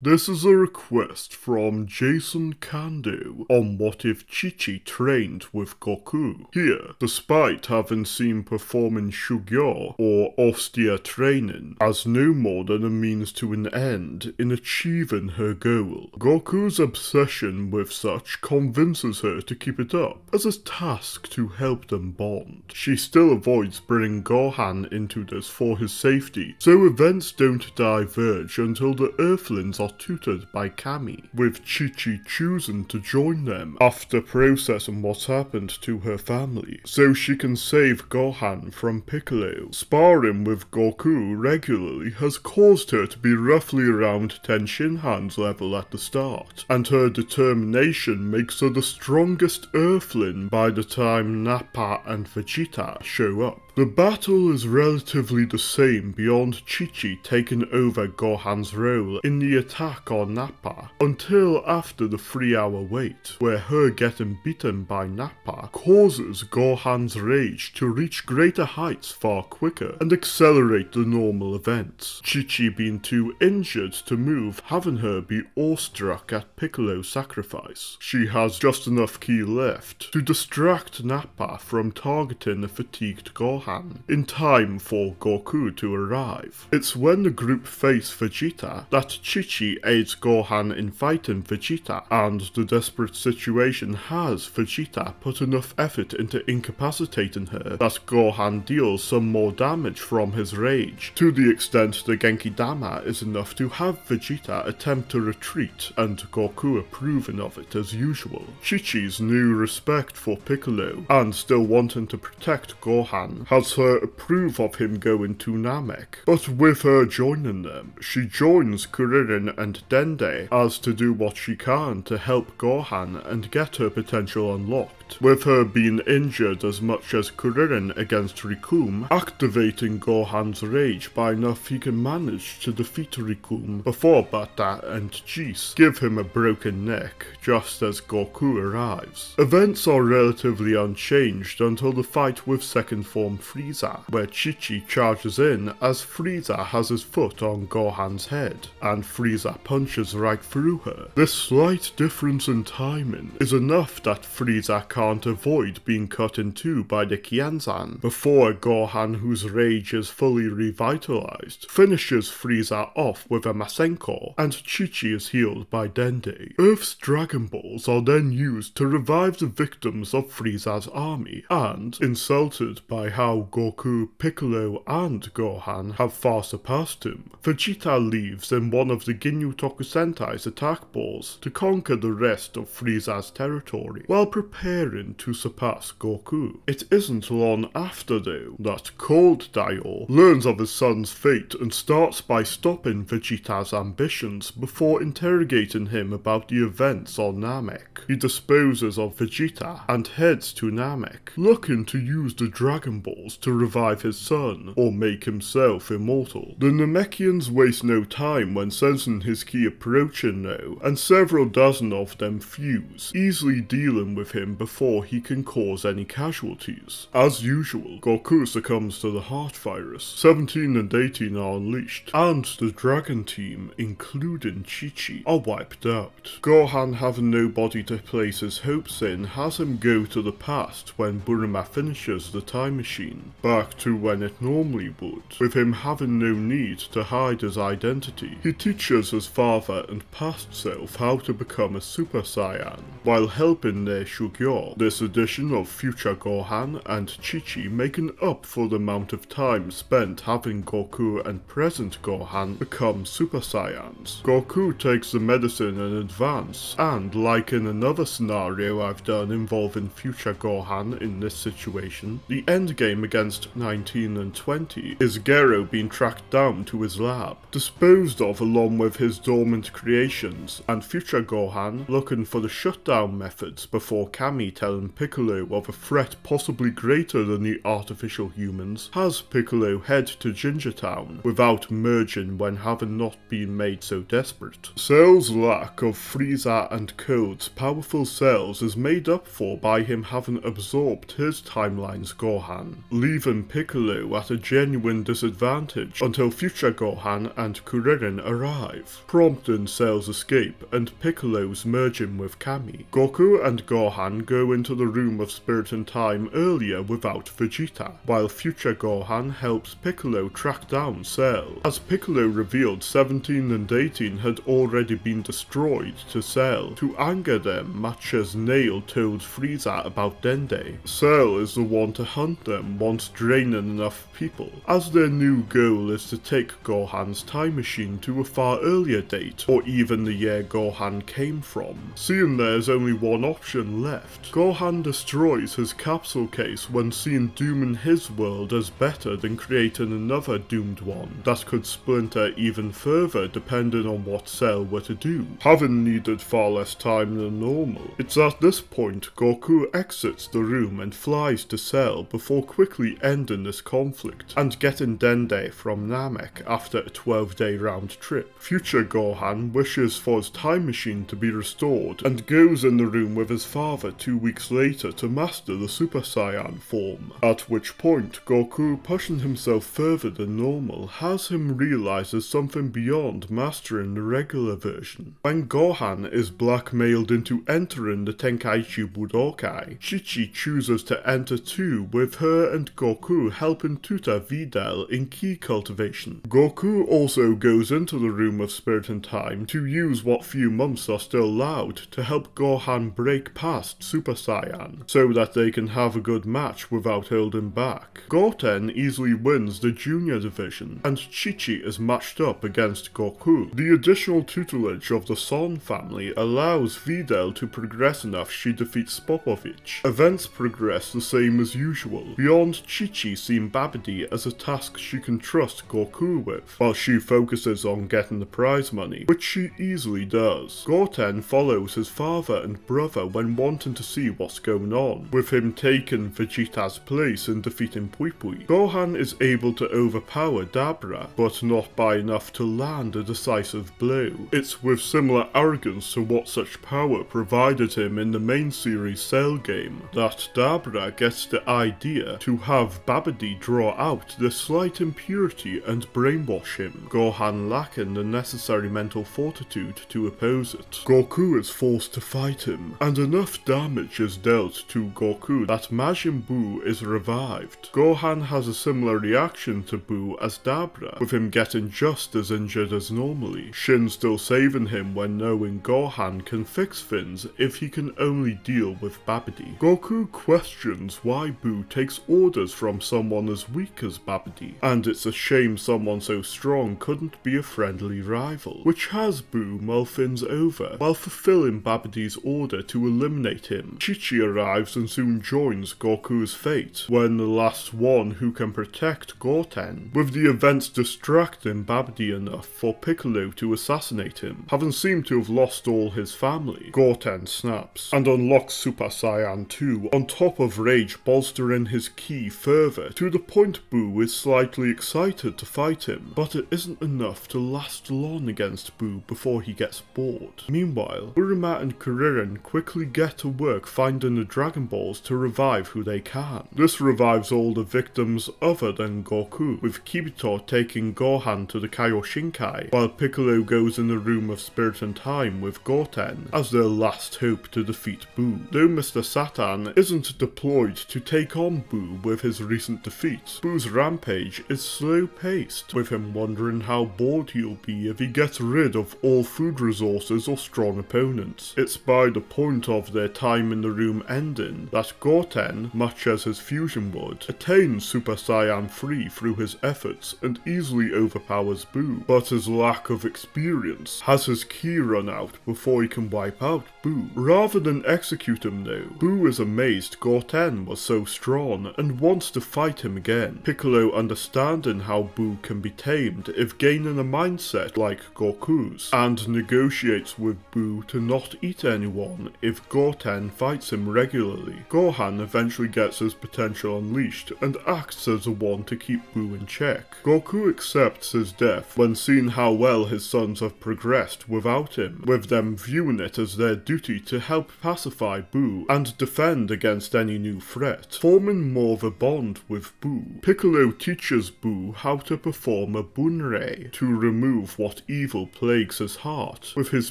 This is a request from Jason Kando on what if Chi-Chi trained with Goku. Here, despite having seen performing Shugyo or austere training as no more than a means to an end in achieving her goal, Goku's obsession with such convinces her to keep it up as a task to help them bond. She still avoids bringing Gohan into this for his safety, so events don't diverge until the Earthlings are tutored by Kami, with Chi-Chi choosing to join them after processing what's happened to her family, so she can save Gohan from Piccolo. Sparring with Goku regularly has caused her to be roughly around Tenshin Han's level at the start, and her determination makes her the strongest Earthling by the time Nappa and Vegeta show up. The battle is relatively the same beyond Chi-Chi taking over Gohan's role in the attack on Nappa, until after the 3-hour wait, where her getting beaten by Nappa causes Gohan's rage to reach greater heights far quicker and accelerate the normal events, Chi-Chi being too injured to move, having her be awestruck at Piccolo's sacrifice. She has just enough ki left to distract Nappa from targeting the fatigued Gohan in time for Goku to arrive. It's when the group face Vegeta that Chi-Chi aids Gohan in fighting Vegeta, and the desperate situation has Vegeta put enough effort into incapacitating her that Gohan deals some more damage from his rage, to the extent the Genki Dama is enough to have Vegeta attempt to retreat and Goku approving of it as usual. Chi-Chi's new respect for Piccolo, and still wanting to protect Gohan, has her approve of him going to Namek, but with her joining them, she joins Kuririn and Dende as to do what she can to help Gohan and get her potential unlocked, with her being injured as much as Kuririn against Rikum, activating Gohan's rage by enough he can manage to defeat Rikum before Bata and Jis give him a broken neck just as Goku arrives. Events are relatively unchanged until the fight with second form Frieza, where Chi-Chi charges in as Frieza has his foot on Gohan's head, and Frieza punches right through her. This slight difference in timing is enough that Frieza can't avoid being cut in two by the Kianzan, before Gohan, whose rage is fully revitalized, finishes Frieza off with a Masenko, and Chi-Chi is healed by Dende. Earth's Dragon Balls are then used to revive the victims of Frieza's army, and, insulted by how Goku, Piccolo, and Gohan have far surpassed him, Vegeta leaves in one of the Ginyu Tokusentai's attack balls to conquer the rest of Frieza's territory, while preparing to surpass Goku. It isn't long after, though, that Cold Dior learns of his son's fate and starts by stopping Vegeta's ambitions before interrogating him about the events on Namek. He disposes of Vegeta and heads to Namek, looking to use the Dragon Balls to revive his son, or make himself immortal. The Namekians waste no time when sensing his ki approaching now, and several dozen of them fuse, easily dealing with him before he can cause any casualties. As usual, Goku succumbs to the heart virus, 17 and 18 are unleashed, and the Dragon Team, including Chi-Chi, are wiped out. Gohan, having nobody to place his hopes in, has him go to the past when Bulma finishes the time machine, back to when it normally would, with him having no need to hide his identity. He teaches his father and past self how to become a Super Saiyan, while helping their Shugyo. This edition of future Gohan and Chi-Chi making up for the amount of time spent having Goku and present Gohan become Super Saiyans. Goku takes the medicine in advance, and like in another scenario I've done involving future Gohan in this situation, the endgame against 19 and 20 is Gero being tracked down to his lab, disposed of along with his dormant creation options, and future Gohan, looking for the shutdown methods before Kami telling Piccolo of a threat possibly greater than the artificial humans, has Piccolo head to Ginger Town without merging when having not been made so desperate. Cell's lack of Frieza and Code's powerful cells is made up for by him having absorbed his timeline's Gohan, leaving Piccolo at a genuine disadvantage until future Gohan and Kuririn arrive, prompting Cell's escape and Piccolo's merging with Kami. Goku and Gohan go into the Room of Spirit and Time earlier without Vegeta, while future Gohan helps Piccolo track down Cell, as Piccolo revealed 17 and 18 had already been destroyed to Cell to anger them, much as Nail told Frieza about Dende. Cell is the one to hunt them once draining enough people, as their new goal is to take Gohan's time machine to a far earlier date, or even the year Gohan came from. Seeing there's only one option left, Gohan destroys his capsule case when seeing dooming his world as better than creating another doomed one that could splinter even further depending on what Cell were to do, having needed far less time than normal. It's at this point Goku exits the room and flies to Cell before quickly ending this conflict and getting Dende from Namek after a 12-day round trip. Future Gohan wishes for his time machine to be restored and goes in the room with his father 2 weeks later to master the Super Saiyan form, at which point Goku, pushing himself further than normal, has him realise there's something beyond mastering the regular version. When Gohan is blackmailed into entering the Tenkaichi Budokai, Chi-Chi chooses to enter too, with her and Goku helping tutor Videl in ki cultivation. Goku also goes into the Room of Spirit and Time to use what few months are still allowed to help Gohan break past Super Saiyan, so that they can have a good match without holding back. Goten easily wins the junior division, and Chi-Chi is matched up against Goku. The additional tutelage of the Son family allows Videl to progress enough she defeats Popovich. Events progress the same as usual, beyond Chi-Chi seeing Babidi as a task she can trust Goku with, while she focuses on getting the prize money, which she easily does. Goten follows his father and brother when wanting to see what's going on, with him taking Vegeta's place in defeating Pui Pui. Gohan is able to overpower Dabra, but not by enough to land a decisive blow. It's with similar arrogance to what such power provided him in the main series Cell game that Dabra gets the idea to have Babidi draw out this slight impurity and brainwash him, Gohan lacking the necessary mental fortitude to oppose it. Goku is forced to fight him, and enough damage is dealt to Goku that Majin Buu is revived. Gohan has a similar reaction to Buu as Dabra, with him getting just as injured as normally, Shin still saving him when knowing Gohan can fix things if he can only deal with Babidi. Goku questions why Buu takes orders from someone as weak as Babidi, and it's a shame someone so strong couldn't be a friendly rival, which has Buu mull things over while fulfilling Babidi's order to eliminate him. Chi-Chi arrives and soon joins Goku's fate, when the last one who can protect Goten, with the events distracting Babidi enough for Piccolo to assassinate him. Having seemed to have lost all his family, Goten snaps and unlocks Super Saiyan 2, on top of rage bolstering his ki further, to the point Buu is slightly excited to fight him, but it isn't enough to last long against Buu before he gets bored. Meanwhile, Kurama and Kuririn quickly get to work finding the Dragon Balls to revive who they can. This revives all the victims other than Goku, with Kibito taking Gohan to the Kaioshinkai, while Piccolo goes in the Room of Spirit and Time with Goten as their last hope to defeat Buu. Though Mr. Satan isn't deployed to take on Buu with his recent defeat, Buu's rampage is slow-paced, with him wondering how bored he'll be if he gets rid of all food resources or strong opponents. It's by the point of their time in the room ending that Goten, much as his fusion would, attains Super Saiyan 3 through his efforts and easily overpowers Buu, but his lack of experience has his ki run out before he can wipe out Buu. Rather than execute him though, Buu is amazed Goten was so strong and wants to fight him again, Piccolo understanding how Buu can be tamed if gaining a mindset like Goku's, and negotiates with Buu to not eat anyone if Goten fights him regularly. Gohan eventually gets his potential unleashed and acts as the one to keep Buu in check. Goku accepts his death when seeing how well his sons have progressed without him, with them viewing it as their duty to help pacify Buu and defend against any new threat, forming more of a bond with Buu. Piccolo teaches Buu how to perform a Bunrei to remove what evil plagues his heart, with his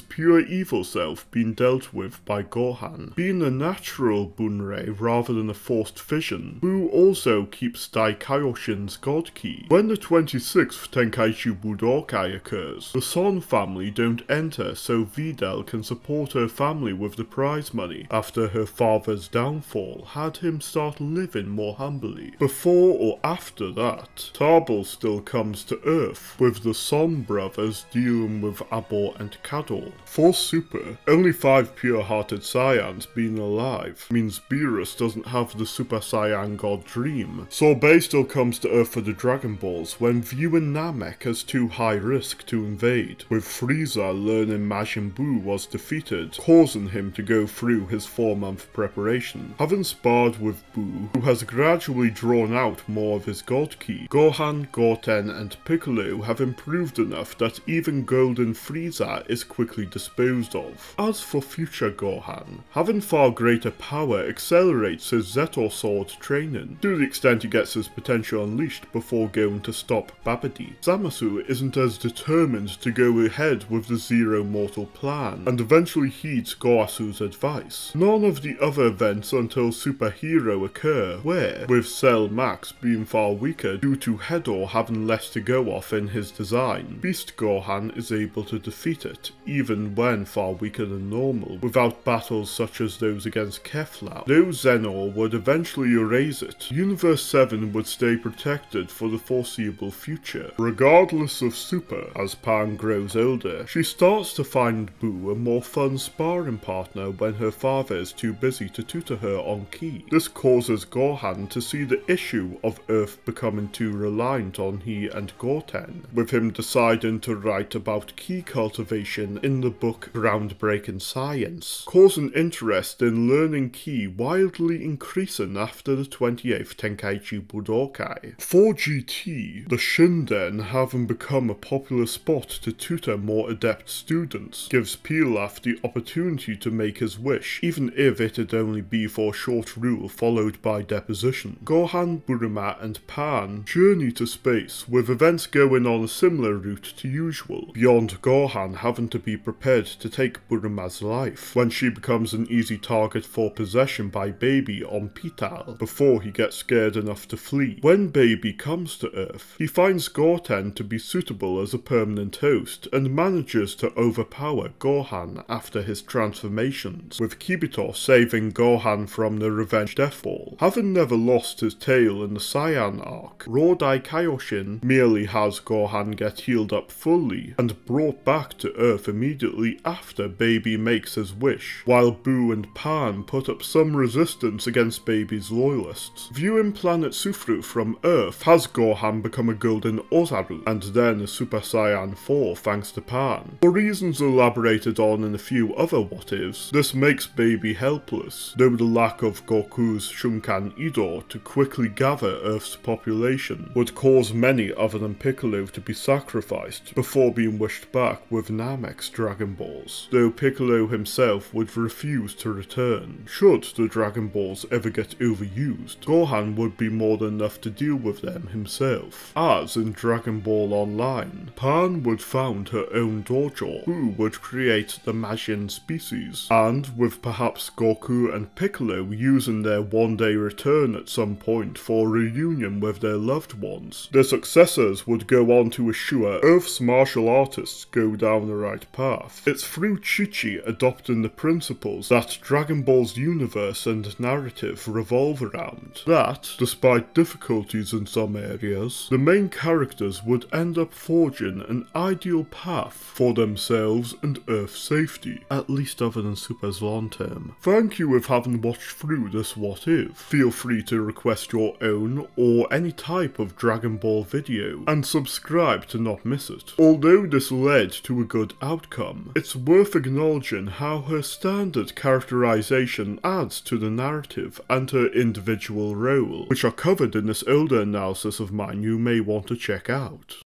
pure evil self being dealt with by Gohan. Being a natural Bunrei rather than a forced fission, Buu also keeps Daikaioshin's God Key. When the 26th Tenkaichi Budokai occurs, the Son family don't enter so Videl can support her family with the prize money after her father's downfall had him start living more humbly. Before or after that, Tarbell still comes to Earth, with the Son brothers dealing with Abor and Kador. For Super, only 5 pure-hearted Saiyans being alive means Beerus doesn't have the Super Saiyan God dream. Sorbet still comes to Earth for the Dragon Balls when viewing Namek as too high risk to invade, with Frieza learning Majin Buu was defeated, causing him to go through his 4-month preparation. Having sparred with Buu, who has gradually drawn out more of his God Ki, Gohan, Goten and Piccolo have improved enough that even Golden Frieza is quickly disposed of. As for future Gohan, having far greater power accelerates his Zetor Sword training, to the extent he gets his potential unleashed before going to stop Babidi. Zamasu isn't as determined to go ahead with the Zero Mortal plan, and eventually heeds Goasu's advice. None of the other events until Super Hero occur, where, with Cell Max being far weaker due to Hedor having less to go off in his design, Beast Gohan is able to defeat it, even when far weaker than normal, without battles such as those against Keflau. Though Xenor would eventually erase it, Universe 7 would stay protected for the foreseeable future. Regardless of Super, as Pan grows older, she starts to find Buu a more fun sparring partner when her father is too busy to tutor her on Ki. This causes Gohan to see the issue of Earth becoming too reliant on he and Goten, with him deciding to write about Ki cultivation in the book Groundbreaking Science, causing interest in learning Ki wildly increasing after the 28th Tenkaichi Budokai. For GT, the Shinden having become a popular spot to tutor more adept students, gives Pilaf the opportunity to make his wish, even if it'd only be for a short rule followed by deposition. Gohan, Buruma and Pan journey to space, with events going on a similar route to usual, beyond Gohan having to be prepared to take Buruma's life, when she becomes an easy target for possession by Baby on Pital, before he gets scared enough to flee. When Baby comes to Earth, he finds Goten to be suitable as a permanent host, and manages to overpower Gohan after his transformations, with Kibito saving Gohan from the Revenge Death Ball. Having never lost his tail in the Saiyan arc, Rodai Kaioshin merely has Gohan get healed up fully, and brought back to Earth immediately after Baby makes his wish, while Buu and Pan put up some resistance against Baby's loyalists. Viewing planet Sufru from Earth has Gohan become a Golden Ozaru, and then a Super Saiyan 4 thanks to Pan. For reasons elaborated on in a few other what-ifs, this makes Baby helpless, though the lack of Goku's Shunkan Idor to quickly gather Earth's population would cause many other than Piccolo to be sacrificed before being wished back with Namek's Dragon Balls, though Piccolo himself would refuse to return. Should the Dragon Balls ever get overused, Gohan would be more than enough to deal with them himself. As in Dragon Ball Online, Pan would found her own dojo, who would create the Majin species, and with perhaps Goku and Piccolo using their one-day return at some point for reunion with their loved ones, their successors would go on to assure Earth's martial artists go down the right path. It's through Chi-Chi adopting the principles that Dragon Ball's universe and narrative revolve around, that, despite difficulties in some areas, the main characters would end up forging an ideal path for themselves and Earth's safety, at least other than Super's long term. Thank you if having watched through this what if. Feel free to request your own or any type of Dragon Ball video, and subscribe to not miss it. Although this led to a good outcome. It's worth acknowledging how her standard characterization adds to the narrative and her individual role, which are covered in this older analysis of mine you may want to check out.